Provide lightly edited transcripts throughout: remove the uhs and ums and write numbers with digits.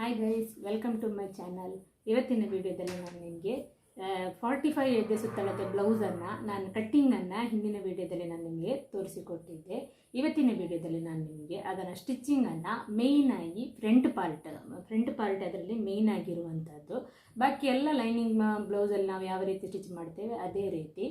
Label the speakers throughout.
Speaker 1: Hi guys, welcome to my channel. ಇವತ್ತಿನ ವಿಡಿಯೋದಲ್ಲಿ ನಾನು ನಿಮಗೆ 45 ಎದೆ ಸುತ್ತಳತೆ ಬ್ಲೌಸನ್ನು ನಾನು ಕಟ್ಟಿಂಗನ್ನು ಹಿಂದಿನ ವಿಡಿಯೋದಲ್ಲಿ ನಾನು ನಿಮಗೆ ತೋರಿಸಿಕೊಟ್ಟಿದ್ದೆ. ಇವತ್ತಿನ ವಿಡಿಯೋದಲ್ಲಿ ನಾನು ನಿಮಗೆ ಅದನ್ನು ಸ್ಟಿಚ್ಚಿಂಗನ್ನು ಮೇಯ್ನಾಗಿ ಫ್ರಂಟ್ ಪಾರ್ಟ್ ಅದರಲ್ಲಿ ಮೇಯ್ನ್ ಆಗಿರುವಂಥದ್ದು. ಬಾಕಿ ಎಲ್ಲ ಲೈನಿಂಗ್ ಬ್ಲೌಸಲ್ಲಿ ನಾವು ಯಾವ ರೀತಿ ಸ್ಟಿಚ್ ಮಾಡ್ತೇವೆ ಅದೇ ರೀತಿ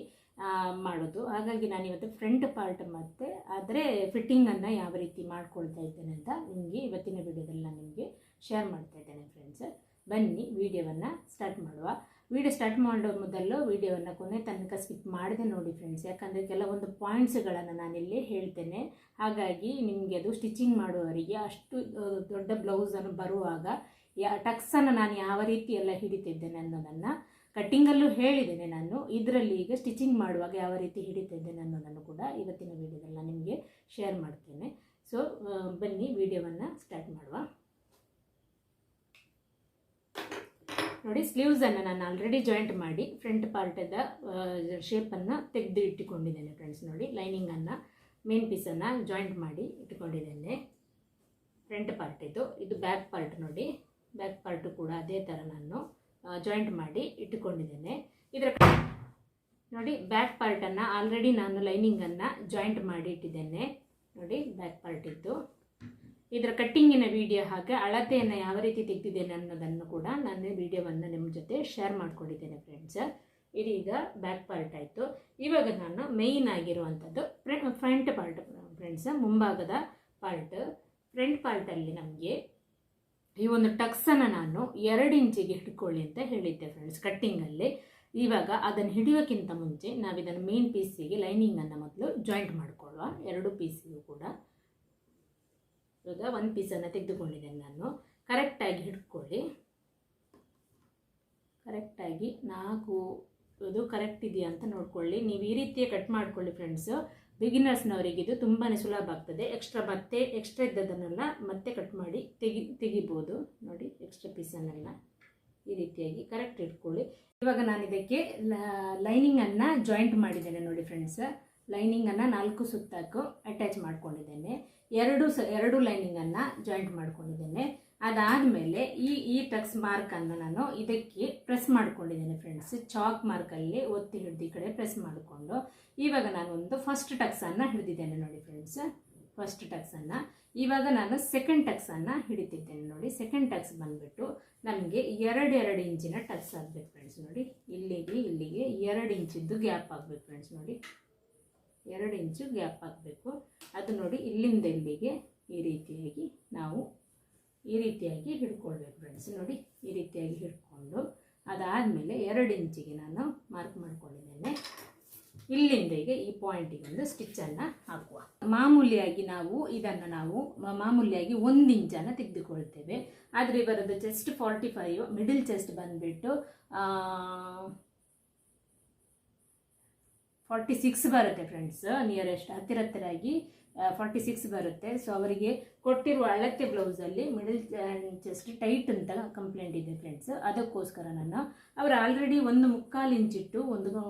Speaker 1: ಮಾಡೋದು. ಹಾಗಾಗಿ ನಾನು ಇವತ್ತು ಫ್ರಂಟ್ ಪಾರ್ಟ್ ಮತ್ತು ಅದರ ಫಿಟ್ಟಿಂಗನ್ನು ಯಾವ ರೀತಿ ಮಾಡ್ಕೊಳ್ತಾ ಇದ್ದೇನೆ ಅಂತ ನಿಮಗೆ ಇವತ್ತಿನ ವಿಡಿಯೋದಲ್ಲಿ ನಾನು ನಿಮಗೆ ಶೇರ್ ಮಾಡ್ತಾ ಇದ್ದೇನೆ ಫ್ರೆಂಡ್ಸ್. ಬನ್ನಿ ವಿಡಿಯೋವನ್ನು ಸ್ಟಾರ್ಟ್ ಮಾಡುವ. ವಿಡಿಯೋ ಸ್ಟಾರ್ಟ್ ಮಾಡೋ ಮೊದಲು ವಿಡಿಯೋವನ್ನು ಕೊನೆ ತನಕ ಸ್ಕಿಪ್ ಮಾಡದೆ ನೋಡಿ ಫ್ರೆಂಡ್ಸ್, ಯಾಕಂದರೆ ಕೆಲವೊಂದು ಪಾಯಿಂಟ್ಸ್ಗಳನ್ನು ನಾನಿಲ್ಲಿ ಹೇಳ್ತೇನೆ. ಹಾಗಾಗಿ ನಿಮಗೆ ಅದು ಸ್ಟಿಚಿಂಗ್ ಮಾಡುವವರಿಗೆ ಅಷ್ಟು ದೊಡ್ಡ ಬ್ಲೌಸನ್ನು ಬರುವಾಗ ಟಕ್ಸನ್ನು ನಾನು ಯಾವ ರೀತಿ ಎಲ್ಲ ಹಿಡಿತಿದ್ದೇನೆ ಅನ್ನೋದನ್ನು ಕಟ್ಟಿಂಗಲ್ಲೂ ಹೇಳಿದ್ದೇನೆ. ನಾನು ಇದರಲ್ಲಿ ಈಗ ಸ್ಟಿಚಿಂಗ್ ಮಾಡುವಾಗ ಯಾವ ರೀತಿ ಹಿಡಿತಿದ್ದೇನೆ ಅನ್ನೋದನ್ನು ಕೂಡ ಇವತ್ತಿನ ವಿಡಿಯೋದಲ್ಲಿ ನಾನು ನಿಮಗೆ ಶೇರ್ ಮಾಡ್ತೇನೆ. ಸೊ ಬನ್ನಿ ವಿಡಿಯೋವನ್ನು ಸ್ಟಾರ್ಟ್ ಮಾಡುವ. ನೋಡಿ, ಸ್ಲೀವ್ಸನ್ನು ನಾನು ಆಲ್ರೆಡಿ ಜಾಯಿಂಟ್ ಮಾಡಿ ಫ್ರಂಟ್ ಪಾರ್ಟದ ಶೇಪನ್ನು ತೆಗೆದು ಇಟ್ಟುಕೊಂಡಿದ್ದೇನೆ ಫ್ರೆಂಡ್ಸ್. ನೋಡಿ, ಲೈನಿಂಗನ್ನು ಮೇನ್ ಪೀಸನ್ನು ಜಾಯಿಂಟ್ ಮಾಡಿ ಇಟ್ಟುಕೊಂಡಿದ್ದೇನೆ. ಫ್ರಂಟ್ ಪಾರ್ಟ್ ಇದು ಬ್ಯಾಕ್ ಪಾರ್ಟ್. ನೋಡಿ, ಬ್ಯಾಕ್ ಪಾರ್ಟು ಕೂಡ ಅದೇ ಥರ ನಾನು ಜಾಯಿಂಟ್ ಮಾಡಿ ಇಟ್ಟುಕೊಂಡಿದ್ದೇನೆ. ನೋಡಿ, ಬ್ಯಾಕ್ ಪಾರ್ಟನ್ನು ಆಲ್ರೆಡಿ ನಾನು ಲೈನಿಂಗನ್ನು ಜಾಯಿಂಟ್ ಮಾಡಿ ಇಟ್ಟಿದ್ದೇನೆ. ನೋಡಿ, ಬ್ಯಾಕ್ ಪಾರ್ಟ್ ಇದರ ಕಟ್ಟಿಂಗಿನ ವಿಡಿಯೋ ಹಾಗೆ ಅಳತೆಯನ್ನು ಯಾವ ರೀತಿ ತೆಗೆದಿದ್ದೇನೆ ಅನ್ನೋದನ್ನು ಕೂಡ ನಾನು ವಿಡಿಯೋವನ್ನು ನಿಮ್ಮ ಜೊತೆ ಶೇರ್ ಮಾಡ್ಕೊಂಡಿದ್ದೇನೆ ಫ್ರೆಂಡ್ಸ್. ಇದೀಗ ಬ್ಯಾಕ್ ಪಾರ್ಟ್ ಆಯಿತು. ಇವಾಗ ನಾನು ಮೇಯ್ನ್ ಆಗಿರುವಂಥದ್ದು ಫ್ರಂಟ್ ಪಾರ್ಟ್ ಫ್ರೆಂಡ್ಸ್, ಮುಂಭಾಗದ ಪಾರ್ಟ್. ಫ್ರಂಟ್ ಪಾರ್ಟಲ್ಲಿ ನಮಗೆ ಈ ಒಂದು ಟಕ್ಸನ್ನು ನಾನು 2 ಇಂಚಿಗೆ ಹಿಡ್ಕೊಳ್ಳಿ ಅಂತ ಹೇಳಿದ್ದೆ ಫ್ರೆಂಡ್ಸ್ ಕಟ್ಟಿಂಗಲ್ಲಿ. ಇವಾಗ ಅದನ್ನು ಹಿಡಿಯೋಕ್ಕಿಂತ ಮುಂಚೆ ನಾವಿದನ್ನು ಮೇನ್ ಪೀಸಿಗೆ ಲೈನಿಂಗನ್ನು ಮೊದಲು ಜಾಯಿಂಟ್ ಮಾಡಿಕೊಳ್ಳುವ. 2 ಪೀಸಿಗೂ ಕೂಡ ಇವಾಗ 1 ಪೀಸನ್ನು ತೆಗೆದುಕೊಂಡಿದ್ದೇನೆ ನಾನು. ಕರೆಕ್ಟಾಗಿ ಹಿಡ್ಕೊಳ್ಳಿ. ಕರೆಕ್ಟಾಗಿ 4 ಇದು ಕರೆಕ್ಟ್ ಇದೆಯಾ ಅಂತ ನೋಡ್ಕೊಳ್ಳಿ. ನೀವು ಈ ರೀತಿಯೇ ಕಟ್ ಮಾಡ್ಕೊಳ್ಳಿ ಫ್ರೆಂಡ್ಸು. ಬಿಗಿನರ್ಸ್ನವರಿಗೆ ಇದು ತುಂಬಾ ಸುಲಭ ಆಗ್ತದೆ. ಎಕ್ಸ್ಟ್ರಾ ಇದ್ದದನ್ನೆಲ್ಲ ಮತ್ತೆ ಕಟ್ ಮಾಡಿ ತೆಗಿಬೋದು. ನೋಡಿ, ಎಕ್ಸ್ಟ್ರಾ ಪೀಸನ್ನೆಲ್ಲ ಈ ರೀತಿಯಾಗಿ ಕರೆಕ್ಟ್ ಇಟ್ಕೊಳ್ಳಿ. ಇವಾಗ ನಾನು ಇದಕ್ಕೆ ಲೈನಿಂಗನ್ನು ಜಾಯಿಂಟ್ ಮಾಡಿದ್ದೇನೆ. ನೋಡಿ ಫ್ರೆಂಡ್ಸ್, ಲೈನಿಂಗನ್ನು 4 ಸುತ್ತಕ್ಕೂ ಅಟ್ಯಾಚ್ ಮಾಡ್ಕೊಂಡಿದ್ದೇನೆ. 2 ಲೈನಿಂಗನ್ನು ಜಾಯಿಂಟ್ ಮಾಡ್ಕೊಂಡಿದ್ದೇನೆ. ಅದಾದಮೇಲೆ ಈ ಟಕ್ಸ್ ಮಾರ್ಕನ್ನು ನಾನು ಇದಕ್ಕೆ ಪ್ರೆಸ್ ಮಾಡ್ಕೊಂಡಿದ್ದೇನೆ ಫ್ರೆಂಡ್ಸ್. ಚಾಕ್ ಮಾರ್ಕಲ್ಲಿ ಒತ್ತಿ ಹಿಡಿದು ಈ ಕಡೆ ಪ್ರೆಸ್ ಮಾಡಿಕೊಂಡು ಇವಾಗ ನಾನು ಒಂದು ಫಸ್ಟ್ ಟಕ್ಸನ್ನು ಹಿಡಿದಿದ್ದೇನೆ. ನೋಡಿ ಫ್ರೆಂಡ್ಸ್, ಫಸ್ಟ್ ಟಕ್ಸನ್ನು. ಇವಾಗ ನಾನು ಸೆಕೆಂಡ್ ಟಕ್ಸನ್ನು ಹಿಡಿತಿದ್ದೇನೆ. ನೋಡಿ, ಸೆಕೆಂಡ್ ಟಕ್ಸ್ ಬಂದುಬಿಟ್ಟು ನಮಗೆ 2 ಇಂಚಿನ ಟಕ್ಸ್ ಆಗಬೇಕು ಫ್ರೆಂಡ್ಸ್. ನೋಡಿ, ಇಲ್ಲಿಗೆ 2 ಇಂಚಿದ್ದು ಗ್ಯಾಪ್ ಆಗಬೇಕು ಫ್ರೆಂಡ್ಸ್. ನೋಡಿ, 2 ಇಂಚು ಗ್ಯಾಪ್ ಆಗಬೇಕು. ಅದು ನೋಡಿ, ಇಲ್ಲಿಂದ ಇಲ್ಲಿಗೆ ಈ ರೀತಿಯಾಗಿ ನಾವು ಈ ರೀತಿಯಾಗಿ ಹಿಡ್ಕೊಳ್ಬೇಕು ಫ್ರೆಂಡ್ಸ್. ನೋಡಿ, ಈ ರೀತಿಯಾಗಿ ಹಿಡ್ಕೊಂಡು ಅದಾದಮೇಲೆ 2 ಇಂಚಿಗೆ ನಾನು ಮಾರ್ಕ್ ಮಾಡ್ಕೊಂಡಿದ್ದೇನೆ. ಇಲ್ಲಿಂದ ಈಗ ಈ ಪಾಯಿಂಟಿಗೆ ಒಂದು ಸ್ಟಿಚ್ಚನ್ನು ಹಾಕುವ. ಮಾಮೂಲಿಯಾಗಿ ಮಾಮೂಲಿಯಾಗಿ 1 ಇಂಚನ್ನು ತೆಗೆದುಕೊಳ್ತೇವೆ. ಆದರೆ ಇವರದ್ದು ಚೆಸ್ಟ್ 45, ಮಿಡಲ್ ಚೆಸ್ಟ್ ಬಂದುಬಿಟ್ಟು 46 ಬರುತ್ತೆ ಫ್ರೆಂಡ್ಸ್. ನಿಯರೆಸ್ಟ್ ಹತ್ತಿರಾಗಿ 46 ಬರುತ್ತೆ. ಸೊ ಅವರಿಗೆ ಕೊಟ್ಟಿರುವ ಅಳತೆ ಬ್ಲೌಸಲ್ಲಿ ಮಿಡಲ್ ಚೆಸ್ಟ್ ಟೈಟ್ ಅಂತ ಕಂಪ್ಲೇಂಟ್ ಇದೆ ಫ್ರೆಂಡ್ಸ್. ಅದಕ್ಕೋಸ್ಕರ ಅವರು ಆಲ್ರೆಡಿ 1/4 ಇಂಚಿಟ್ಟು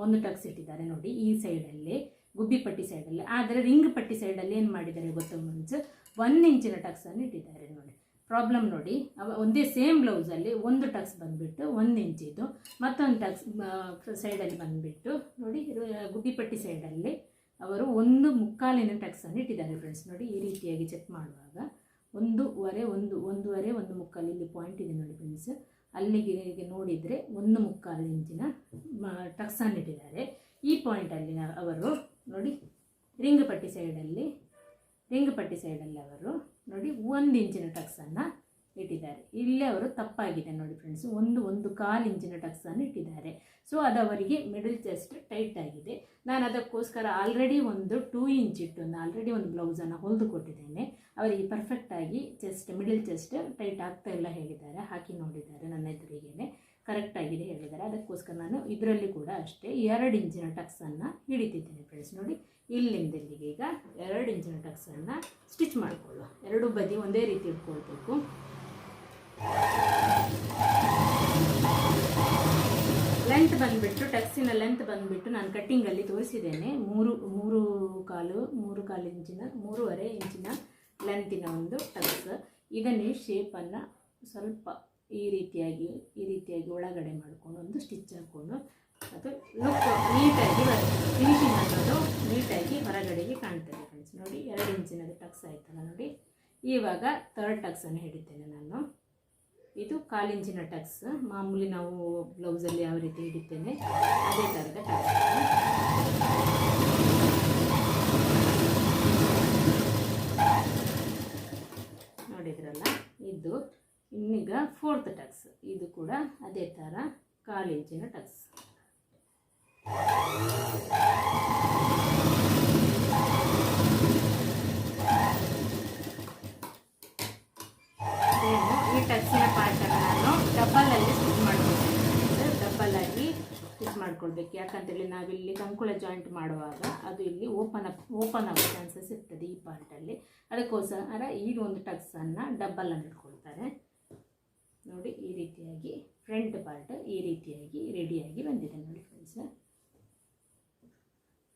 Speaker 1: ಒಂದು ಟಕ್ಸ್ ಇಟ್ಟಿದ್ದಾರೆ. ನೋಡಿ, ಈ ಸೈಡಲ್ಲಿ ಗುಬ್ಬಿ ಪಟ್ಟಿ ಸೈಡಲ್ಲಿ. ಆದರೆ ರಿಂಗ್ ಪಟ್ಟಿ ಸೈಡಲ್ಲಿ ಏನು ಮಾಡಿದ್ದಾರೆ ಗೊತ್ತಾ ಫ್ರೆಂಡ್ಸ್, 1 ಇಂಚಿನ ಟಕ್ಸನ್ನು ಇಟ್ಟಿದ್ದಾರೆ. ನೋಡಿ, ಪ್ರಾಬ್ಲಮ್ ನೋಡಿ, ಒಂದೇ ಸೇಮ್ ಬ್ಲೌಸಲ್ಲಿ ಒಂದು ಟಕ್ಸ್ ಬಂದುಬಿಟ್ಟು 1 ಇಂಚಿದು, ಮತ್ತೊಂದು ಟಕ್ಸ್ ಸೈಡಲ್ಲಿ ಬಂದುಬಿಟ್ಟು ನೋಡಿ ಗುಬ್ಬಿ ಪಟ್ಟಿ ಸೈಡಲ್ಲಿ ಅವರು 1/4 ಟಕ್ಸನ್ನು ಇಟ್ಟಿದ್ದಾರೆ ಫ್ರೆಂಡ್ಸ್. ನೋಡಿ, ಈ ರೀತಿಯಾಗಿ ಚೆಕ್ ಮಾಡುವಾಗ 1/2 1/3 ಇಲ್ಲಿ ಪಾಯಿಂಟ್ ಇದೆ ನೋಡಿ ಫ್ರೆಂಡ್ಸ್. ಅಲ್ಲಿಗೆ ನೋಡಿದರೆ 1/4 ಇಂಚಿನ ಟಕ್ಸನ್ನು ಇಟ್ಟಿದ್ದಾರೆ. ಈ ಪಾಯಿಂಟಲ್ಲಿ ಅವರು ನೋಡಿ ರಿಂಗ್ ಪಟ್ಟಿ ಸೈಡಲ್ಲಿ ಅವರು ನೋಡಿ 1 ಇಂಚಿನ ಟಕ್ಸನ್ನು ಇಟ್ಟಿದ್ದಾರೆ. ಇಲ್ಲೇ ಅವರು ತಪ್ಪಾಗಿದೆ ನೋಡಿ ಫ್ರೆಂಡ್ಸ್, 1/4 ಇಂಚಿನ ಟಕ್ಸನ್ನು ಇಟ್ಟಿದ್ದಾರೆ. ಸೊ ಅದು ಅವರಿಗೆ ಮಿಡಲ್ ಚೆಸ್ಟ್ ಟೈಟ್ ಆಗಿದೆ. ನಾನು ಅದಕ್ಕೋಸ್ಕರ ಆಲ್ರೆಡಿ 2 ಇಂಚ್ ಇಟ್ಟು ಆಲ್ರೆಡಿ ಒಂದು ಬ್ಲೌಸನ್ನು ಹೊಲಿದು ಕೊಟ್ಟಿದ್ದೇನೆ. ಅವರಿಗೆ ಪರ್ಫೆಕ್ಟಾಗಿ ಮಿಡಲ್ ಚೆಸ್ಟ್ ಟೈಟ್ ಆಗ್ತಾ ಇಲ್ಲ ಹೇಳಿದ್ದಾರೆ. ಹಾಕಿ ನೋಡಿದ್ದಾರೆ, ನನ್ನ ಎದುರಿಗೇನೆ ಕರೆಕ್ಟ್ ಆಗಿದೆ ಹೇಳಿದ್ದಾರೆ. ಅದಕ್ಕೋಸ್ಕರ ನಾನು ಇದರಲ್ಲಿ ಕೂಡ ಅಷ್ಟೇ 2 ಇಂಚಿನ ಟಕ್ಸನ್ನು ಹಿಡಿತಿದ್ದೇನೆ ಫ್ರೆಂಡ್ಸ್. ನೋಡಿ, ಇಲ್ಲಿಂದ ಇಲ್ಲಿಗೆ ಈಗ 2 ಇಂಚಿನ ಟಕ್ಸನ್ನು ಸ್ಟಿಚ್ ಮಾಡಿಕೊಳ್ಳುವ. 2 ಬದಿ ಒಂದೇ ರೀತಿ ಇಟ್ಕೊಳ್ಬೇಕು. ಲೆಂತ್ ಬಂದುಬಿಟ್ಟು ಟಕ್ಸಿನ ಲೆಂತ್ ಬಂದುಬಿಟ್ಟು ನಾನು ಕಟ್ಟಿಂಗಲ್ಲಿ ತೋರಿಸಿದ್ದೇನೆ. 3.25 ಇಂಚಿನ 3.5 ಇಂಚಿನ ಲೆಂತಿನ ಒಂದು ಟಕ್ಸ್. ಇದನ್ನೇ ಶೇಪನ್ನು ಸ್ವಲ್ಪ ಈ ರೀತಿಯಾಗಿ ಒಳಗಡೆ ಮಾಡಿಕೊಂಡು ಒಂದು ಸ್ಟಿಚ್ ಹಾಕ್ಕೊಂಡು ಅದು ಲುಕ್ ನೀಟಾಗಿ ಫಿನಿಶಿಂಗ್ ಅನ್ನೋದು ನೀಟಾಗಿ ಹೊರಗಡೆಗೆ ಕಾಣ್ತದೆ ಫ್ರೆಂಡ್ಸ್. ನೋಡಿ 2 ಇಂಚಿನದು ಟಕ್ಸ್ ಆಯ್ತಲ್ಲ ನೋಡಿ. ಇವಾಗ 3rd ಟಕ್ಸನ್ನು ಹಿಡಿತೇನೆ ನಾನು. ಇದು 1/4 ಇಂಚಿನ ಟಕ್ಸ್, ಮಾಮೂಲಿ ನಾವು ಬ್ಲೌಸಲ್ಲಿ ಯಾವ ರೀತಿ ಹಿಡಿತೇನೆ ಅದೇ ಥರದ ಟಕ್ಸ್. ನೋಡಿದ್ರಲ್ಲ, ಇದು ಇನ್ನೀಗ 4th ಟಕ್ಸ್. ಇದು ಕೂಡ ಅದೇ ಥರ 1/4 ಇಂಚಿನ ಟಕ್ಸ್. ಈ ಟಕ್ಸಿನ ಪಾರ್ಟನ್ನು ನಾನು ಡಬ್ಬಲಲ್ಲಿ ಸ್ಟಿಚ್ ಮಾಡ್ಕೊಳ್ತೀನಿ. ಡಬ್ಬಲಾಗಿ ಸ್ಟಿಚ್ ಮಾಡ್ಕೊಳ್ಬೇಕು. ಯಾಕಂತೇಳಿ ನಾವಿಲ್ಲಿ ಕಂಕುಳ ಜಾಯಿಂಟ್ ಮಾಡುವಾಗ ಅದು ಇಲ್ಲಿ ಓಪನ್ ಆಗೋ ಚಾನ್ಸಸ್ ಇರ್ತದೆ ಈ ಪಾರ್ಟಲ್ಲಿ. ಅದಕ್ಕೋಸ್ಕರ ಈ ಒಂದು ಟಕ್ಸನ್ನು ಡಬ್ಬಲನ್ನು ಇಟ್ಕೊಳ್ತಾರೆ. ನೋಡಿ, ಈ ರೀತಿಯಾಗಿ ಫ್ರಂಟ್ ಪಾರ್ಟ್ ಈ ರೀತಿಯಾಗಿ ರೆಡಿಯಾಗಿ ಬಂದಿದೆ ನೋಡಿ ಫ್ರೆಂಡ್ಸ್,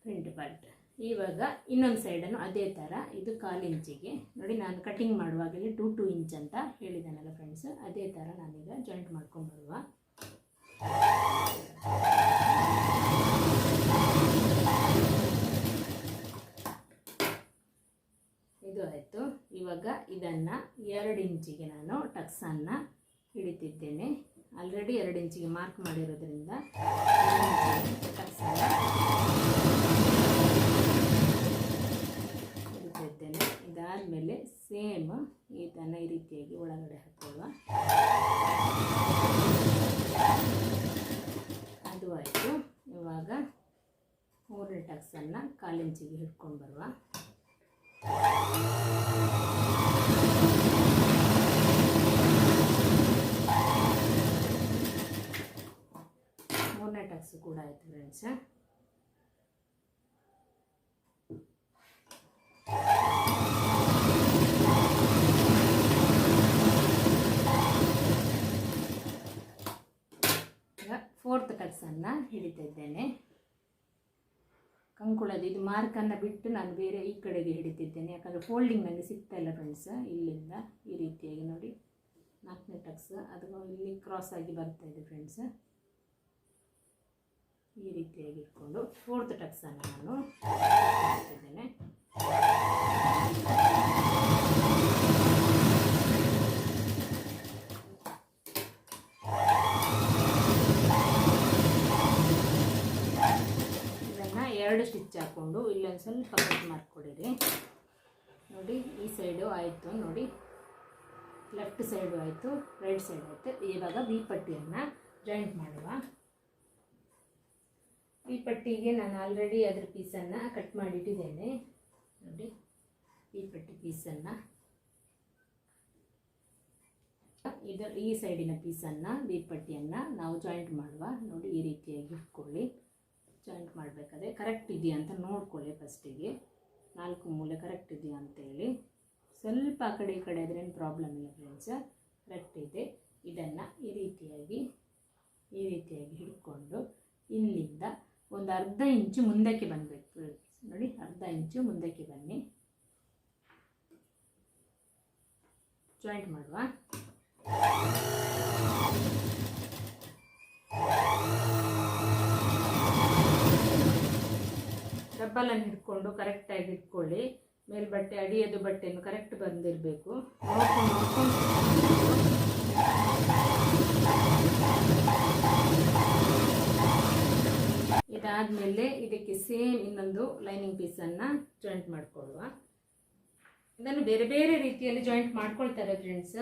Speaker 1: ಫ್ರಂಟ್ ಪಾರ್ಟ್. ಇವಾಗ ಇನ್ನೊಂದು ಸೈಡನ್ನು ಅದೇ ಥರ ಇದು 1/4 ಇಂಚಿಗೆ ನೋಡಿ. ನಾನು ಕಟಿಂಗ್ ಮಾಡುವಾಗಲೇ 2 ಇಂಚ್ ಅಂತ ಹೇಳಿದ್ದಾನಲ್ಲ ಫ್ರೆಂಡ್ಸ್, ಅದೇ ಥರ ನಾನೀಗ ಜಾಯಿಂಟ್ ಮಾಡ್ಕೊಂಡು ಬರುವ. ಇದು ಆಯಿತು. ಇವಾಗ ಇದನ್ನು 2 ಇಂಚಿಗೆ ನಾನು ಟಕ್ಸನ್ನು ಹಿಡಿತಿದ್ದೇನೆ. ಆಲ್ರೆಡಿ 2 ಇಂಚಿಗೆ ಮಾರ್ಕ್ ಮಾಡಿರೋದ್ರಿಂದ ಟಕ್ಸನ್ನು ಹಿಡಿತಿದ್ದೇನೆ. ಇದಾದಮೇಲೆ ಸೇಮ್ ಇದನ್ನು ಈ ರೀತಿಯಾಗಿ ಒಳಗಡೆ ಹಾಕೊಳ್ಳುವ. ಅದು ಆಯಿತು. ಇವಾಗ 3ನೇ ಟಕ್ಸನ್ನು 1/4 ಇಂಚಿಗೆ ಹಿಡ್ಕೊಂಡು ಬರುವ. ಟಕ್ಸ್ ಕೂಡ ಆಯಿತು ಫ್ರೆಂಡ್ಸ್. ಈಗ 4th ಟಕ್ಸನ್ನು ಹಿಡಿತಿದ್ದೇನೆ. ಕಂಕುಳದ ಇದು ಮಾರ್ಕನ್ನು ಬಿಟ್ಟು ನಾನು ಬೇರೆ ಈ ಕಡೆಗೆ ಹಿಡಿತಿದ್ದೇನೆ. ಯಾಕಂದರೆ ಫೋಲ್ಡಿಂಗ್ ನನಗೆ ಸಿಗ್ತಾ ಇಲ್ಲ ಫ್ರೆಂಡ್ಸ್. ಇಲ್ಲಿಂದ ಈ ರೀತಿಯಾಗಿ ನೋಡಿ 4ನೇ ಟಕ್ಸ್ ಅದು ಇಲ್ಲಿ ಕ್ರಾಸ್ ಆಗಿ ಬರ್ತಾ ಇದೆ ಫ್ರೆಂಡ್ಸ್. ಈ ರೀತಿಯಾಗಿ ಇಟ್ಕೊಂಡು 4th ಟಕ್ಸನ್ನು ನಾನು ಹಾಕ್ತಿದ್ದೇನೆ. ಇದನ್ನು 2 ಸ್ಟಿಚ್ ಹಾಕ್ಕೊಂಡು ಇಲ್ಲೊಂದು ಸ್ವಲ್ಪ ಕಟ್ ಮಾಡಿಕೊಡಿರಿ. ನೋಡಿ, ಈ ಸೈಡು ಆಯಿತು ನೋಡಿ, ಲೆಫ್ಟ್ ಸೈಡು ಆಯಿತು, ರೈಟ್ ಸೈಡ್ ಆಯಿತು. ಇವಾಗ ವಿ ಪಟ್ಟಿಯನ್ನು ಜಾಯಿಂಟ್ ಮಾಡುವ. ಈ ಪಟ್ಟಿಗೆ ನಾನು ಆಲ್ರೆಡಿ ಅದರ ಪೀಸನ್ನು ಕಟ್ ಮಾಡಿಟ್ಟಿದ್ದೇನೆ ನೋಡಿ. ಈ ಪಟ್ಟಿ ಪೀಸನ್ನು ಈ ಸೈಡಿನ ಪೀಸನ್ನು ಈ ಪಟ್ಟಿಯನ್ನು ನಾವು ಜಾಯಿಂಟ್ ಮಾಡುವ. ನೋಡಿ, ಈ ರೀತಿಯಾಗಿ ಇಟ್ಕೊಳ್ಳಿ. ಜಾಯಿಂಟ್ ಮಾಡಬೇಕಾದ್ರೆ ಕರೆಕ್ಟ್ ಇದೆಯಾ ಅಂತ ನೋಡ್ಕೊಳ್ಳಿ ಫಸ್ಟಿಗೆ. 4 ಮೂಲೆ ಕರೆಕ್ಟ್ ಇದೆಯಾ ಅಂತೇಳಿ. ಸ್ವಲ್ಪ ಆ ಕಡೆ ಈ ಕಡೆ ಆದರೆ ಏನು ಪ್ರಾಬ್ಲಮ್ ಇಲ್ಲ ಫ್ರೆಂಡ್ಸ್, ಕರೆಕ್ಟ್ ಇದೆ. ಇದನ್ನು ಈ ರೀತಿಯಾಗಿ ಹಿಡ್ಕೊಂಡು ಇಲ್ಲಿಂದ ಒಂದು 1/2 ಇಂಚು ಮುಂದಕ್ಕೆ ಬರಬೇಕು ನೋಡಿ. 1/2 ಇಂಚು ಮುಂದಕ್ಕೆ ಬನ್ನಿ, ಜಾಯಿಂಟ್ ಮಾಡುವ. ಡಬ್ಬಲನ್ನು ಹಿಡ್ಕೊಂಡು ಕರೆಕ್ಟಾಗಿ ಇಟ್ಕೊಳ್ಳಿ. ಮೇಲ್ಬಟ್ಟೆ ಅಡಿಯದು ಬಟ್ಟೆಯನ್ನು ಕರೆಕ್ಟ್ ಬಂದಿರಬೇಕು. ನೋಡ್ಕೊಂಡು ಇದಾದಮೇಲೆ ಇದಕ್ಕೆ ಸೇಮ್ ಇನ್ನೊಂದು ಲೈನಿಂಗ್ ಪೀಸನ್ನು ಜಾಯಿಂಟ್ ಮಾಡಿಕೊಳ್ಳುವ. ಇದನ್ನು ಬೇರೆ ಬೇರೆ ರೀತಿಯಲ್ಲಿ ಜಾಯಿಂಟ್ ಮಾಡ್ಕೊಳ್ತಾರೆ ಫ್ರೆಂಡ್ಸ್.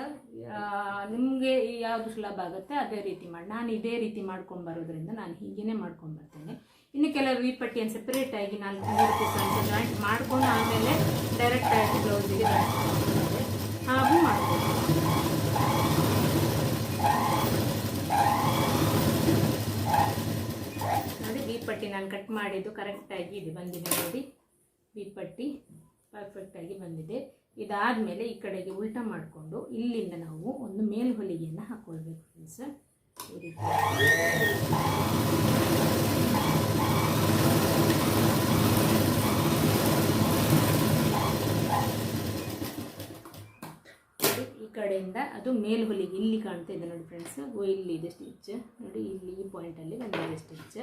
Speaker 1: ನಿಮಗೆ ಯಾವುದು ಸುಲಭ ಆಗುತ್ತೆ ಅದೇ ರೀತಿ ಮಾಡಿ. ನಾನು ಇದೇ ರೀತಿ ಮಾಡ್ಕೊಂಡು ಬರೋದ್ರಿಂದ ನಾನು ಹೀಗೇ ಮಾಡ್ಕೊಂಡು ಬರ್ತೇನೆ. ಇನ್ನು ಕೆಲವರು ಈ ಪಟ್ಟಿಯನ್ನು ಸೆಪರೇಟಾಗಿ 4-3 ಪೀಸ್ ಅಂತ ಜಾಯಿಂಟ್ ಮಾಡಿಕೊಂಡು ಆಮೇಲೆ ಡೈರೆಕ್ಟಾಗಿ ಬ್ಲೌಸಿಗೆ ಜಾಯಿಂಟ್ ಮಾಡ್ಕೊಳ್ತಾರೆ. ಹಾಗೂ ಮಾಡ್ಬೋದು. ನೋಡಿ, ಈ ಪಟ್ಟಿ ನಾನು ಕಟ್ ಮಾಡಿದ್ದು ಕರೆಕ್ಟಾಗಿ ಇದು ಬಂದಿದೆ ನೋಡಿ. ಈ ಪಟ್ಟಿ ಪರ್ಫೆಕ್ಟಾಗಿ ಬಂದಿದೆ. ಇದಾದಮೇಲೆ ಈ ಕಡೆಗೆ ಉಲ್ಟಾ ಮಾಡಿಕೊಂಡು ಇಲ್ಲಿಂದ ನಾವು ಒಂದು ಮೇಲ್ಹೊಲಿಗೆಯನ್ನು ಹಾಕ್ಕೊಳ್ಬೇಕು ಫ್ರೆಂಡ್ಸ್. ಈ ರೀತಿ ಈ ಕಡೆ ಕೆಳಗಡೆಯಿಂದ ಅದು ಮೇಲ್ ಹೊಲಿಗೆ ಇಲ್ಲಿ ಕಾಣ್ತಾ ಇದೆ ನೋಡಿ ಫ್ರೆಂಡ್ಸ್, ಇಲ್ಲಿ ಇದೆ ಸ್ಟಿಚ್ ನೋಡಿ, ಇಲ್ಲಿ ಈ ಪಾಯಿಂಟಲ್ಲಿ ಬಂದಿದೆ ಸ್ಟಿಚ್.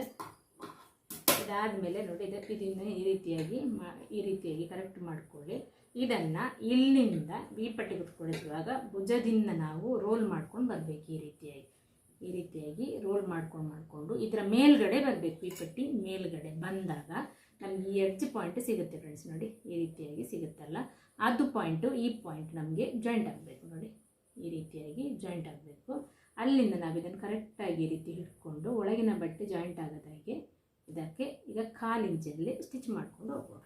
Speaker 1: ಇದಾದಮೇಲೆ ನೋಡಿ ಇದನ್ನು ಈ ರೀತಿಯಾಗಿ ಕರೆಕ್ಟ್ ಮಾಡಿಕೊಳ್ಳಿ. ಇದನ್ನು ಇಲ್ಲಿಂದ ಈ ಪಟ್ಟಿ ಕುತ್ಕೊಳಿಸುವಾಗ ಭುಜದಿಂದ ನಾವು ರೋಲ್ ಮಾಡ್ಕೊಂಡು ಬರಬೇಕು. ಈ ರೀತಿಯಾಗಿ ರೋಲ್ ಮಾಡಿಕೊಂಡು ಇದರ ಮೇಲ್ಗಡೆ ಬರಬೇಕು. ಈ ಪಟ್ಟಿ ಮೇಲ್ಗಡೆ ಬಂದಾಗ ನಮಗೆ ಈ ಎಡ್ಜ್ ಪಾಯಿಂಟ್ ಸಿಗುತ್ತೆ ಫ್ರೆಂಡ್ಸ್ ನೋಡಿ, ಈ ರೀತಿಯಾಗಿ ಸಿಗುತ್ತಲ್ಲ, ಅದು ಪಾಯಿಂಟು ಈ ಪಾಯಿಂಟ್ ನಮಗೆ ಜಾಯಿಂಟ್ ಆಗಬೇಕು ನೋಡಿ, ಈ ರೀತಿಯಾಗಿ ಜಾಯಿಂಟ್ ಆಗಬೇಕು. ಅಲ್ಲಿಂದ ನಾವು ಇದನ್ನು ಕರೆಕ್ಟಾಗಿ ಈ ರೀತಿ ಹಿಡ್ಕೊಂಡು ಒಳಗಿನ ಬಟ್ಟೆ ಜಾಯಿಂಟ್ ಆಗೋದಾಗೆ ಇದಕ್ಕೆ ಈಗ 1/4 ಇಂಚಲ್ಲಿ ಸ್ಟಿಚ್ ಮಾಡ್ಕೊಂಡು ಹೋಗೋಣ.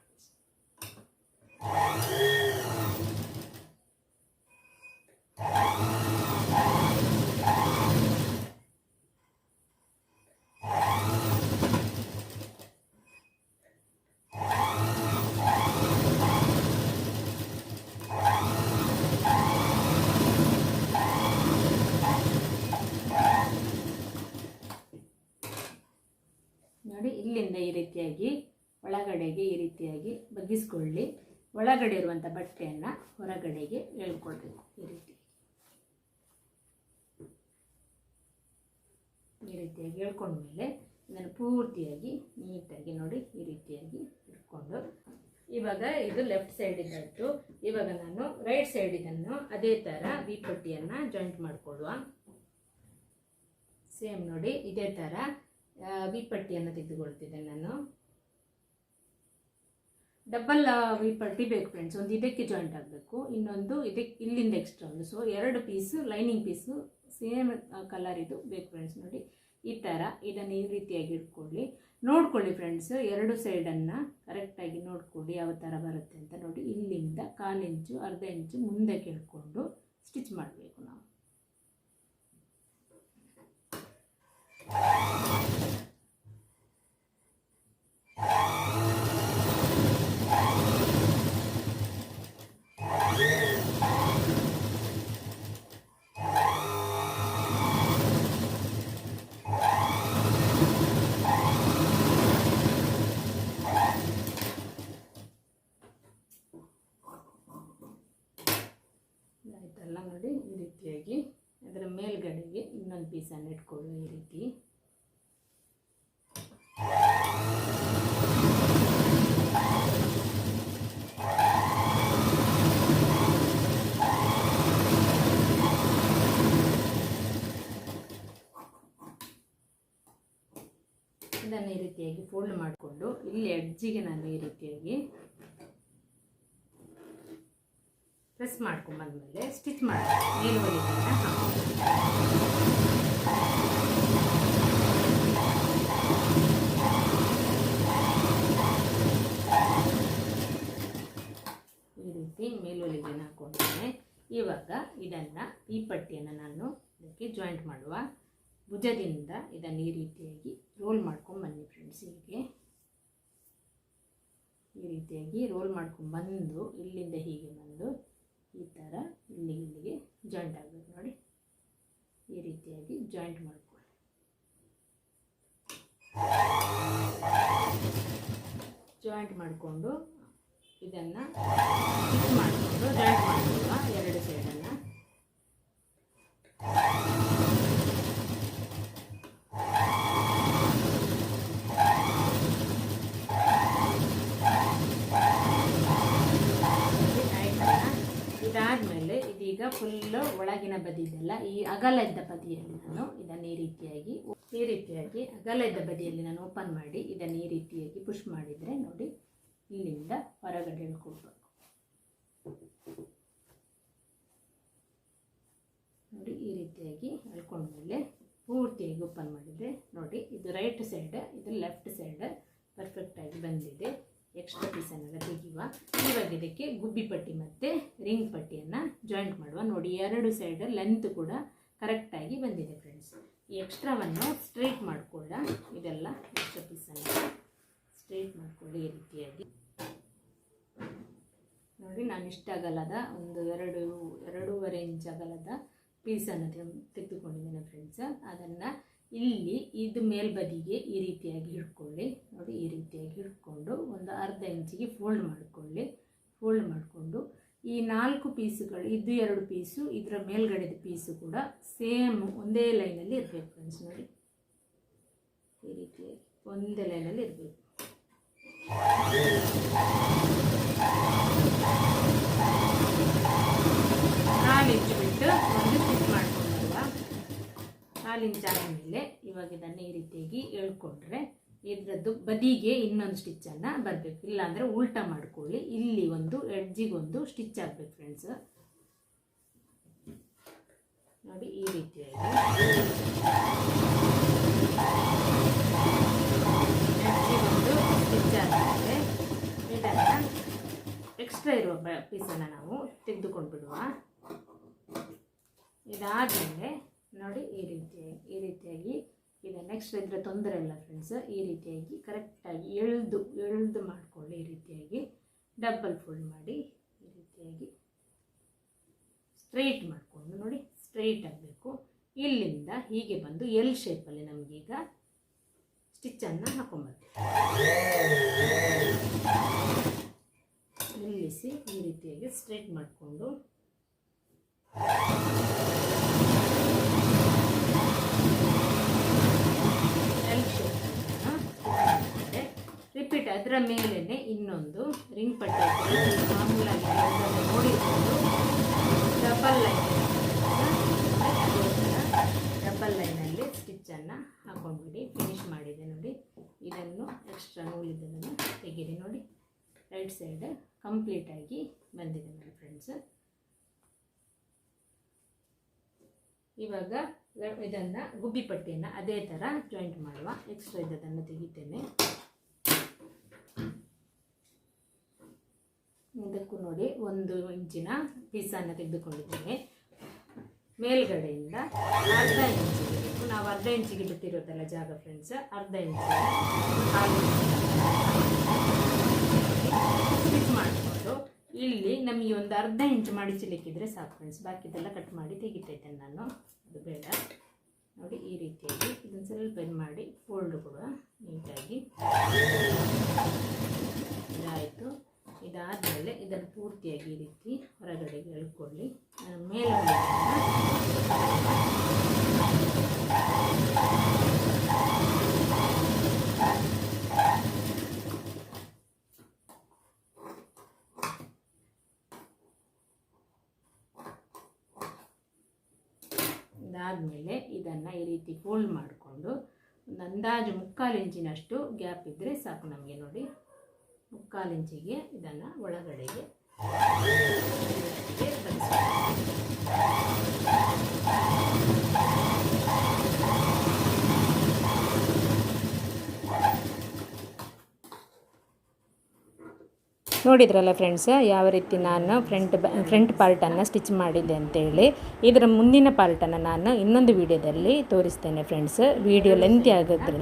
Speaker 1: ನೋಡಿ ಇಲ್ಲಿಂದ ಈ ರೀತಿಯಾಗಿ ಒಳಗಡೆಗೆ ಈ ರೀತಿಯಾಗಿ ಬಗ್ಗಿಸ್ಕೊಳ್ಳಿ. ಒಳಗಡೆ ಇರುವಂಥ ಬಟ್ಟೆಯನ್ನು ಹೊರಗಡೆಗೆ ಎಳ್ಕೊಳ್ಬೇಕು. ಈ ರೀತಿಯಾಗಿ ಎಳ್ಕೊಂಡ್ಮೇಲೆ ಇದನ್ನು ಪೂರ್ತಿಯಾಗಿ ನೀಟಾಗಿ ನೋಡಿ ಈ ರೀತಿಯಾಗಿ ಇಟ್ಕೊಂಡು, ಇವಾಗ ಇದು ಲೆಫ್ಟ್ ಸೈಡ್ ಇದ್ದಾಯಿತು. ಇವಾಗ ನಾನು ರೈಟ್ ಸೈಡ್ ಇದನ್ನು ಅದೇ ಥರ ವಿ ಪಟ್ಟಿಯನ್ನು ಜಾಯಿಂಟ್ ಮಾಡಿಕೊಳ್ಳುವ. ಸೇಮ್ ನೋಡಿ ಇದೇ ಥರ ವಿ ಪಟ್ಟಿಯನ್ನು ತೆಗೆದುಕೊಳ್ತಿದ್ದೇನೆ ನಾನು. ಡಬಲ್ ವಿ ಪಟ್ಟಿ ಬೇಕು ಫ್ರೆಂಡ್ಸ್, ಒಂದು ಇದಕ್ಕೆ ಜಾಯಿಂಟ್ ಆಗಬೇಕು, ಇನ್ನೊಂದು ಇದಕ್ಕೆ ಇಲ್ಲಿಂದ ಎಕ್ಸ್ಟ್ರಾ ಒಂದು. So 2 piece lining piece same colour ಇದು ಬೇಕು ಫ್ರೆಂಡ್ಸ್. ನೋಡಿ ಈ ಥರ ಇದನ್ನು ಈ ರೀತಿಯಾಗಿ ಇಟ್ಕೊಳ್ಳಿ. ನೋಡ್ಕೊಳ್ಳಿ ಫ್ರೆಂಡ್ಸ್, 2 ಸೈಡನ್ನು ಕರೆಕ್ಟಾಗಿ ನೋಡ್ಕೊಳ್ಳಿ ಯಾವ ಥರ ಬರುತ್ತೆ ಅಂತ ನೋಡಿ. ಇಲ್ಲಿಂದ 1/4 ಇಂಚು ಅರ್ಧ ಇಂಚು ಮುಂದಕ್ಕೆ ಇಟ್ಕೊಂಡು ಸ್ಟಿಚ್ ಮಾಡಬೇಕು ನಾವು. ಆಯ್ತಲ್ಲ ನೋಡಿ, ಈ ರೀತಿಯಾಗಿ ಅದರ ಮೇಲ್ಗಡೆಗೆ ಇನ್ನೊಂದು ಪೀಸನ್ನು ಇಟ್ಕೊಳ್ಳಿ ಈ ರೀತಿ. ಇದನ್ನು ಈ ರೀತಿಯಾಗಿ ಫೋಲ್ಡ್ ಮಾಡಿಕೊಂಡು ಇಲ್ಲಿ ಎಡ್ಜಿಗೆ ನಾನು ಈ ರೀತಿಯಾಗಿ ಪ್ರೆಸ್ ಮಾಡ್ಕೊಂಡ್ಬಂದ್ಮೇಲೆ ಸ್ಟಿಚ್ ಮಾಡಿ ಮೇಲ್ವಲಿಗೆಯನ್ನು ಈ ರೀತಿ ಮೇಲ್ವಲಿಗೆಯನ್ನು ಹಾಕ್ಕೊಂಡಿದ್ದೇನೆ. ಇವಾಗ ಇದನ್ನು ಈ ಪಟ್ಟಿಯನ್ನು ನಾನು ಇದಕ್ಕೆ ಜಾಯಿಂಟ್ ಮಾಡುವ. ಭುಜದಿಂದ ಇದನ್ನು ಈ ರೀತಿಯಾಗಿ ರೋಲ್ ಮಾಡ್ಕೊಂಡು ಬನ್ನಿ ಫ್ರೆಂಡ್ಸ್. ಹೀಗೆ ಈ ರೀತಿಯಾಗಿ ರೋಲ್ ಮಾಡ್ಕೊಂಡು ಬಂದು ಇಲ್ಲಿಂದ ಹೀಗೆ ಬಂದು ಈ ಥರ ಇಲ್ಲಿಗೆ ಜಾಯಿಂಟ್ ಆಗಬೇಕು ನೋಡಿ. ಈ ರೀತಿಯಾಗಿ ಜಾಯಿಂಟ್ ಮಾಡ್ಕೊಳ್ಳಿ. ಜಾಯಿಂಟ್ ಮಾಡಿಕೊಂಡು ಇದನ್ನು ಫಿಕ್ಸ್ ಮಾಡಿಕೊಂಡು ಜಾಯಿಂಟ್ ಮಾಡಿಕೊಳ್ಳುವ 2 ಸೈಡನ್ನು. ಇದಾದಮೇಲೆ ಇದೀಗ ಫುಲ್ಲು ಒಳಗಿನ ಬದಿ ಇದೆಲ್ಲ ಈ ಅಗಲ ಇದ್ದ ಬದಿಯಲ್ಲಿ ನಾನು ಇದನ್ನು ಈ ರೀತಿಯಾಗಿ ಅಗಲ ಇದ್ದ ಬದಿಯಲ್ಲಿ ನಾನು ಓಪನ್ ಮಾಡಿ ಇದನ್ನು ಈ ರೀತಿಯಾಗಿ ಪುಷ್ ಮಾಡಿದರೆ ನೋಡಿ ಇಲ್ಲಿಂದ ಹೊರಗಡೆ ಎಳ್ಕೊಳ್ಬೇಕು ನೋಡಿ. ಈ ರೀತಿಯಾಗಿ ಎಳ್ಕೊಂಡ್ಮೇಲೆ ಪೂರ್ತಿಯಾಗಿ ಓಪನ್ ಮಾಡಿದರೆ ನೋಡಿ ಇದು ರೈಟ್ ಸೈಡ್, ಇದು ಲೆಫ್ಟ್ ಸೈಡ್ ಪರ್ಫೆಕ್ಟಾಗಿ ಬಂದಿದೆ. ಎಕ್ಸ್ಟ್ರಾ ಪೀಸನ್ನೆಲ್ಲ ತೆಗೆಯುವ. ಇವಾಗ ಇದಕ್ಕೆ ಗುಬ್ಬಿ ಪಟ್ಟಿ ಮತ್ತು ರಿಂಗ್ ಪಟ್ಟಿಯನ್ನು ಜಾಯಿಂಟ್ ಮಾಡುವ. ನೋಡಿ 2 ಸೈಡ್ ಲೆಂತ್ ಕೂಡ ಕರೆಕ್ಟಾಗಿ ಬಂದಿದೆ ಫ್ರೆಂಡ್ಸ್. ಈ ಎಕ್ಸ್ಟ್ರಾವನ್ನು ಸ್ಟ್ರೈಟ್ ಮಾಡಿಕೊಳ್ಳ, ಇದೆಲ್ಲ ಎಕ್ಸ್ಟ್ರಾ ಪೀಸನ್ನು ಸ್ಟ್ರೈಟ್ ಮಾಡಿಕೊಳ್ಳಿ ಈ ರೀತಿಯಾಗಿ. ನೋಡಿ ನಾನು ಇಷ್ಟ ಅಗಲದ ಒಂದು 2.5 ಇಂಚ್ ಅಗಲದ ಪೀಸನ್ನು ತೆಗೆದುಕೊಂಡಿದ್ದೇನೆ ಫ್ರೆಂಡ್ಸ್. ಅದನ್ನು ಇಲ್ಲಿ ಇದು ಮೇಲ್ಬದಿಗೆ ಈ ರೀತಿಯಾಗಿ ಹಿಡ್ಕೊಳ್ಳಿ ನೋಡಿ. ಈ ರೀತಿಯಾಗಿ ಹಿಡ್ಕೊಂಡು ಒಂದು ಅರ್ಧ ಇಂಚಿಗೆ ಫೋಲ್ಡ್ ಮಾಡಿಕೊಳ್ಳಿ. ಫೋಲ್ಡ್ ಮಾಡಿಕೊಂಡು ಈ 4 ಪೀಸುಗಳು ಇದು 2 ಪೀಸು, ಇದರ ಮೇಲ್ಗಡೆದ ಪೀಸು ಕೂಡ ಸೇಮ್ ಒಂದೇ ಲೈನಲ್ಲಿ ಇರಬೇಕು ಫ್ರೆಂಡ್ಸ್. ನೋಡಿ ಈ ರೀತಿ ಒಂದೇ ಲೈನಲ್ಲಿ ಇರಬೇಕು. ಕಾಲು ಇಂಚು ಬಿಟ್ಟು ಒಂದು ಸ್ಟಿಚ್ ಮಾಡ್ಕೊಂಡಲ್ವ, 4 ಇಂಚ್ ಆದಮೇಲೆ ಇವಾಗ ಇದನ್ನು ಈ ರೀತಿಯಾಗಿ ಎಳ್ಕೊಂಡ್ರೆ ಇದರದ್ದು ಬದಿಗೆ ಇನ್ನೊಂದು ಸ್ಟಿಚ್ಚನ್ನು ಬರಬೇಕು. ಇಲ್ಲಾಂದರೆ ಉಲ್ಟಾ ಮಾಡ್ಕೊಳ್ಳಿ. ಇಲ್ಲಿ ಒಂದು ಎಡ್ಜಿಗೊಂದು ಸ್ಟಿಚ್ ಆಗಬೇಕು ಫ್ರೆಂಡ್ಸ್. ನೋಡಿ ಈ ರೀತಿಯಾಗಿ ಎಡ್ಜಿಗೊಂದು ಸ್ಟಿಚ್ ಆದಮೇಲೆ ಇದನ್ನು ಎಕ್ಸ್ಟ್ರಾ ಇರುವ ಪೀಸನ್ನು ನಾವು ತೆಗೆದುಕೊಂಡು ಬಿಡುವ. ಇದಾದಮೇಲೆ ನೋಡಿ ಈ ರೀತಿಯಾಗಿ ಇದು ನೆಕ್ಸ್ಟ್ ಇದ್ರೆ ತೊಂದರೆ ಇಲ್ಲ ಫ್ರೆಂಡ್ಸ್. ಈ ರೀತಿಯಾಗಿ ಕರೆಕ್ಟಾಗಿ ಎಳ್ದು ಮಾಡಿಕೊಳ್ಳಿ. ಈ ರೀತಿಯಾಗಿ ಡಬಲ್ ಫೋಲ್ಡ್ ಮಾಡಿ ಈ ರೀತಿಯಾಗಿ ಸ್ಟ್ರೈಟ್ ಮಾಡಿಕೊಂಡು ನೋಡಿ ಸ್ಟ್ರೈಟ್ ಆಗಬೇಕು. ಇಲ್ಲಿಂದ ಹೀಗೆ ಬಂದು ಎಲ್ ಶೇಪಲ್ಲಿ ನಮಗೀಗ ಸ್ಟಿಚ್ಚನ್ನು ಹಾಕೊಂಬರ್ತೀವಿ. ನಿಲ್ಲಿಸಿ ಈ ರೀತಿಯಾಗಿ ಸ್ಟ್ರೈಟ್ ಮಾಡಿಕೊಂಡು ರಿಪೀಟ್ ಅದರ ಮೇಲೇ ಇನ್ನೊಂದು ರಿಂಗ್ ಪಟ್ಟೆ ಮಾಮೂಲಾಗಿ ನೋಡಿಕೊಂಡು ಡಬಲ್ ಲೈನಲ್ಲಿ ಸ್ಟಿಚ್ಚನ್ನು ಹಾಕೊಂಡ್ಬಿಡಿ. ಫಿನಿಶ್ ಮಾಡಿದೆ ನೋಡಿ. ಇದನ್ನು ಎಕ್ಸ್ಟ್ರಾ ನೂಲಿದ್ದನ್ನು ತೆಗೀರಿ. ನೋಡಿ ರೈಟ್ ಸೈಡ್ ಕಂಪ್ಲೀಟಾಗಿ ಬಂದಿದೆ ನೋಡಿ ಫ್ರೆಂಡ್ಸ್. ಇವಾಗ ಇದನ್ನು ಗುಬ್ಬಿ ಪಟ್ಟಿಯನ್ನು ಅದೇ ಥರ ಜಾಯಿಂಟ್ ಮಾಡುವ. ಎಕ್ಸ್ಟ್ರಾ ಇದನ್ನು ತೆಗಿತೇನೆ. ಇದಕ್ಕೂ ನೋಡಿ 1 ಇಂಚಿನ ಪೀಸನ್ನು ತೆಗೆದುಕೊಂಡಿದ್ದೇನೆ. ಮೇಲ್ಗಡೆಯಿಂದ ಅರ್ಧ ಇಂಚಿಗೆ ಬೇಕು. ನಾವು ಅರ್ಧ ಇಂಚಿಗೆ ಬಿಟ್ಟಿರೋದಲ್ಲ ಜಾಗ ಫ್ರೆಂಡ್ಸ್, ಅರ್ಧ ಇಂಚಿಗೆ ಸ್ಟಿಚ್ ಮಾಡಿಕೊಂಡು ಇಲ್ಲಿ ನಮಗೆ ಒಂದು ಅರ್ಧ ಇಂಚು ಮಡಿಚಲಿಕ್ಕಿದ್ರೆ ಸಾಕು ಫ್ರೆಂಡ್ಸ್. ಬಾಕಿದೆಲ್ಲ ಕಟ್ ಮಾಡಿ ತೆಗಿತೈತೇನೆ ನಾನು, ಅದು ಬೇಡ. ನೋಡಿ ಈ ರೀತಿಯಾಗಿ ಇದನ್ನು ಸ್ವಲ್ಪ ಇದು ಮಾಡಿ ಫೋಲ್ಡ್ ಕೊಡುವ ನೀಟಾಗಿ. ಇದಾಯಿತು. ಇದಾದಮೇಲೆ ಇದನ್ನು ಪೂರ್ತಿಯಾಗಿ ಈ ರೀತಿ ಹೊರಗಡೆಗೆ ಎಳ್ಕೊಳ್ಳಿ. ಮೇಲೆ ಇದಾದಮೇಲೆ ಇದನ್ನು ಈ ರೀತಿ ಫೋಲ್ಡ್ ಮಾಡಿಕೊಂಡು ಒಂದು ಅಂದಾಜು 3/4 ಇಂಚಿನಷ್ಟು ಗ್ಯಾಪ್ ಇದ್ದರೆ ಸಾಕು ನಮಗೆ. ನೋಡಿ 3/4 ಇಂಚಿಗೆ ಇದನ್ನು ಒಳಗಡೆಗೆ ನೋಡಿದ್ರಲ್ಲ ಫ್ರೆಂಡ್ಸ್ ಯಾವ ರೀತಿ ನಾನು ಫ್ರಂಟ್ ಪಾರ್ಟನ್ನು ಸ್ಟಿಚ್ ಮಾಡಿದ್ದೆ ಅಂತೇಳಿ. ಇದರ ಮುಂದಿನ ಪಾರ್ಟನ್ನು ನಾನು ಇನ್ನೊಂದು ವಿಡಿಯೋದಲ್ಲಿ ತೋರಿಸ್ತೇನೆ ಫ್ರೆಂಡ್ಸ್. ವಿಡಿಯೋ ಲೆಂತಿ ಆಗೋದ್ರಿಂದ